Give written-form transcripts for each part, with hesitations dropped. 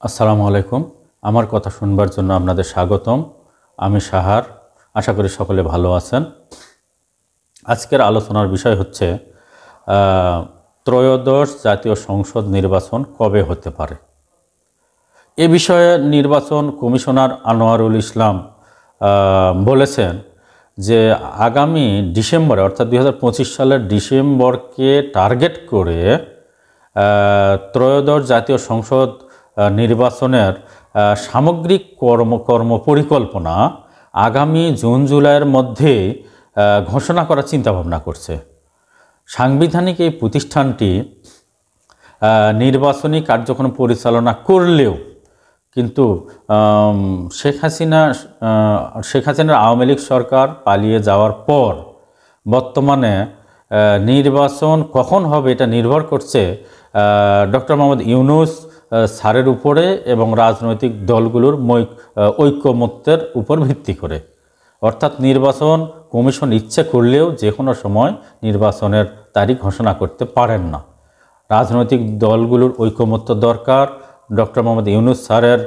আসসালামু আলাইকুম। আমার কথা শুনবার জন্য আপনাদের স্বাগতম। আমি সাহার। আশা করি সকলে ভালো আছেন। আজকের আলোচনার বিষয় হচ্ছে ত্রয়োদশ জাতীয় সংসদ নির্বাচন কবে হতে পারে। এ বিষয়ে নির্বাচন কমিশনার আনোয়ারুল ইসলাম বলেছেন যে আগামী ডিসেম্বরে অর্থাৎ 2025 সালের ডিসেম্বরকে টার্গেট করে ত্রয়োদশ জাতীয় সংসদ নির্বাচনের সামগ্রিক কর্ম পরিকল্পনা আগামী জুন জুলাইয়ের মধ্যে ঘোষণা করার চিন্তাভাবনা করছে। সাংবিধানিক এই প্রতিষ্ঠানটি নির্বাচনী কার্যক্রম পরিচালনা করলেও কিন্তু শেখ হাসিনার আওয়ামী লীগ সরকার পালিয়ে যাওয়ার পর বর্তমানে নির্বাচন কখন হবে এটা নির্ভর করছে ডক্টর মোহাম্মদ ইউনূস স্যারের উপরে এবং রাজনৈতিক দলগুলোর ঐকমত্যের উপর ভিত্তি করে। অর্থাৎ নির্বাচন কমিশন ইচ্ছে করলেও যে কোনো সময় নির্বাচনের তারিখ ঘোষণা করতে পারেন না। রাজনৈতিক দলগুলোর ঐকমত্য দরকার, ডক্টর মোহাম্মদ ইউনূস স্যারের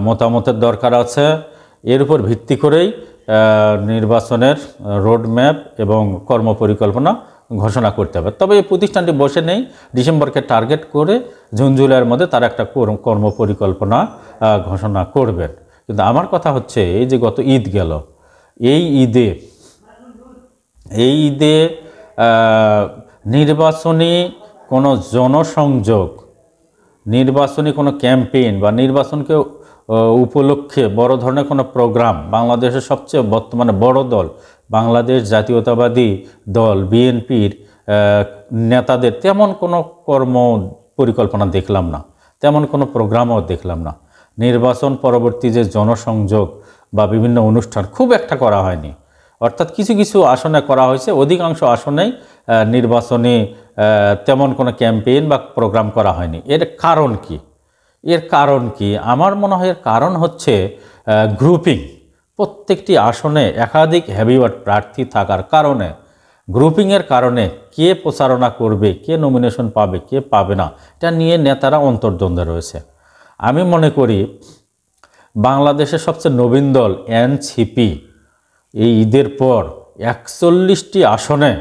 মতামতের দরকার আছে। এর উপর ভিত্তি করেই নির্বাচনের রোডম্যাপ এবং কর্মপরিকল্পনা ঘোষণা করতে হবে। তবে এই প্রতিষ্ঠানটি বসে নেই, ডিসেম্বরকে টার্গেট করে জুন জুলাইয়ের মধ্যে তারা একটা কর্মপরিকল্পনা ঘোষণা করবেন। কিন্তু আমার কথা হচ্ছে এই যে গত ঈদ গেল, এই ঈদে নির্বাচনী কোনো জনসংযোগ, নির্বাচনী কোনো ক্যাম্পেইন বা নির্বাচনকে উপলক্ষে বড় ধরনের কোনো প্রোগ্রাম, বাংলাদেশের সবচেয়ে বর্তমানে বড় দল বাংলাদেশ জাতীয়তাবাদী দল বিএনপির নেতাদের তেমন কোনো কর্ম পরিকল্পনা দেখলাম না, তেমন কোনো প্রোগ্রামও দেখলাম না। নির্বাচন পরবর্তী যে জনসংযোগ বা বিভিন্ন অনুষ্ঠান খুব একটা করা হয়নি। অর্থাৎ কিছু কিছু আসনে করা হয়েছে, অধিকাংশ আসনেই নির্বাচনী তেমন কোনো ক্যাম্পেইন বা প্রোগ্রাম করা হয়নি। এর কারণ কি? আমার মনে হয় এর কারণ হচ্ছে গ্রুপিং। প্রত্যেকটি আসনে একাধিক হেভিওয়েট প্রার্থী থাকার কারণে, গ্রুপিংয়ের কারণে কে প্রচারণা করবে, কে নমিনেশন পাবে, কে পাবে না, এটা নিয়ে নেতারা অন্তর্দ্বন্দ্বে রয়েছে। আমি মনে করি বাংলাদেশের সবচেয়ে নবীন দল এনসিপি এই ঈদের পর 41টি আসনে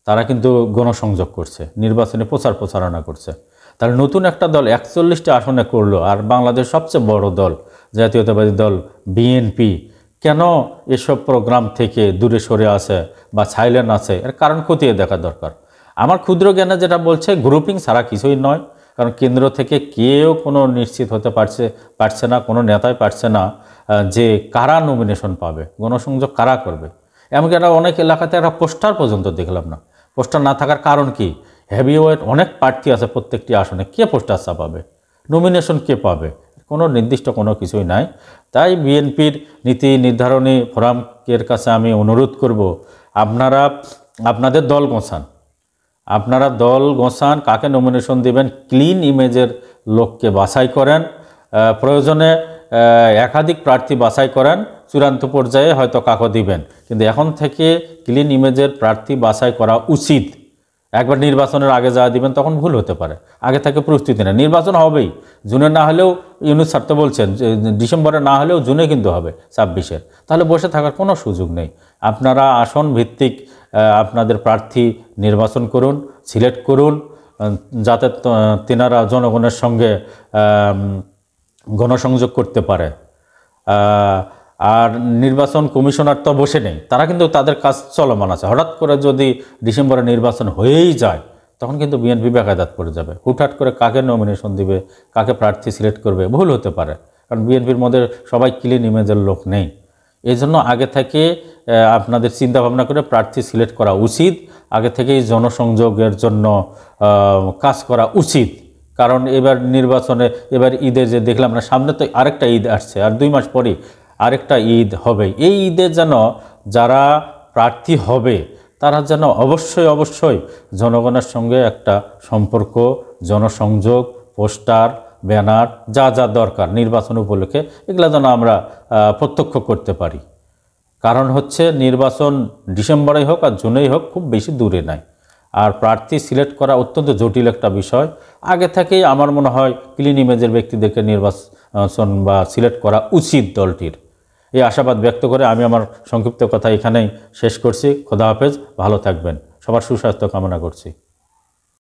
তারা কিন্তু গণসংযোগ করছে, নির্বাচনে প্রচারণা করছে। তাহলে নতুন একটা দল 41টি আসনে করলো, আর বাংলাদেশ সবচেয়ে বড় দল জাতীয়তাবাদী দল বিএনপি কেন এসব প্রোগ্রাম থেকে দূরে সরে আছে বা সাইলেন্ট আছে? এর কারণ খতিয়ে দেখা দরকার। আমার ক্ষুদ্র জ্ঞানে যেটা বলছে গ্রুপিং ছাড়া কিছুই নয়। কারণ কেন্দ্র থেকে কেউ কোনো নিশ্চিত হতে পারছে না, কোনো নেতাই পারছে না যে কারা নমিনেশন পাবে, গণসংযোগ কারা করবে। এমনকি একটা অনেক এলাকাতে একটা পোস্টার পর্যন্ত দেখলাম না। পোস্টার না থাকার কারণ কি? হেভিওয়েট অনেক প্রার্থী আছে প্রত্যেকটি আসনে, কে পোস্টার ছাপাবে, নমিনেশন কে পাবে? কোনো নির্দিষ্ট কোনো কিছুই নাই। তাই বিএনপির নীতি নির্ধারণী ফোরামের কাছে আমি অনুরোধ করব, আপনারা আপনাদের দল গোছান, কাকে নমিনেশন দিবেন, ক্লিন ইমেজের লোককে বাছাই করেন, প্রয়োজনে একাধিক প্রার্থী বাছাই করেন, চূড়ান্ত পর্যায়ে হয়তো কাকে দিবেন। কিন্তু এখন থেকে ক্লিন ইমেজের প্রার্থী বাছাই করা উচিত। একবার নির্বাচনের আগে যা দিবেন তখন ভুল হতে পারে। আগে থেকে প্রস্তুতি নেন। নির্বাচন হবেই, জুনে না হলেও ইউনূস স্যার তো বলছেন ডিসেম্বরে না হলেও জুনে কিন্তু হবে 26-এর। তাহলে বসে থাকার কোনো সুযোগ নেই। আপনারা আসন ভিত্তিক আপনাদের প্রার্থী নির্বাচন করুন, সিলেক্ট করুন, যাতে তেনারা জনগণের সঙ্গে গণসংযোগ করতে পারে। আর নির্বাচন কমিশনার তো বসে নেই, তারা কিন্তু তাদের কাজ চলমান আছে। হঠাৎ করে যদি ডিসেম্বরে নির্বাচন হয়েই যায় তখন কিন্তু বিএনপি বেকায়দাত পড়ে যাবে। হুটহাট করে কাকে নমিনেশন দিবে, কাকে প্রার্থী সিলেক্ট করবে, ভুল হতে পারে। কারণ বিএনপির মধ্যে সবাই ক্লিন ইমেজের লোক নেই। এই জন্য আগে থেকে আপনাদের চিন্তা ভাবনা করে প্রার্থী সিলেক্ট করা উচিত, আগে থেকেই জনসংযোগের জন্য কাজ করা উচিত। কারণ এবার নির্বাচনে, এবার ঈদে যে দেখলাম না, সামনে তো আরেকটা ঈদ আসছে, আর 2 মাস পরই আরেকটা ঈদ হবে। এই ঈদে যেন যারা প্রার্থী হবে তারা যেন অবশ্যই জনগণের সঙ্গে একটা সম্পর্ক, জনসংযোগ, পোস্টার, ব্যানার, যা দরকার নির্বাচন উপলক্ষে, এগুলো যেন আমরা প্রত্যক্ষ করতে পারি। কারণ হচ্ছে নির্বাচন ডিসেম্বরেই হোক আর জুনেই হোক খুব বেশি দূরে নাই। আর প্রার্থী সিলেক্ট করা অত্যন্ত জটিল একটা বিষয়। আগে থেকেই আমার মনে হয় ক্লিন ইমেজের ব্যক্তিদেরকে নির্বাচন বা সিলেক্ট করা উচিত দলটির। এই আশাবাদ ব্যক্ত করে আমি আমার সংক্ষিপ্ত কথা এখানেই শেষ করছি। খোদা হাফেজ, ভালো থাকবেন, সবার সুস্বাস্থ্য কামনা করছি।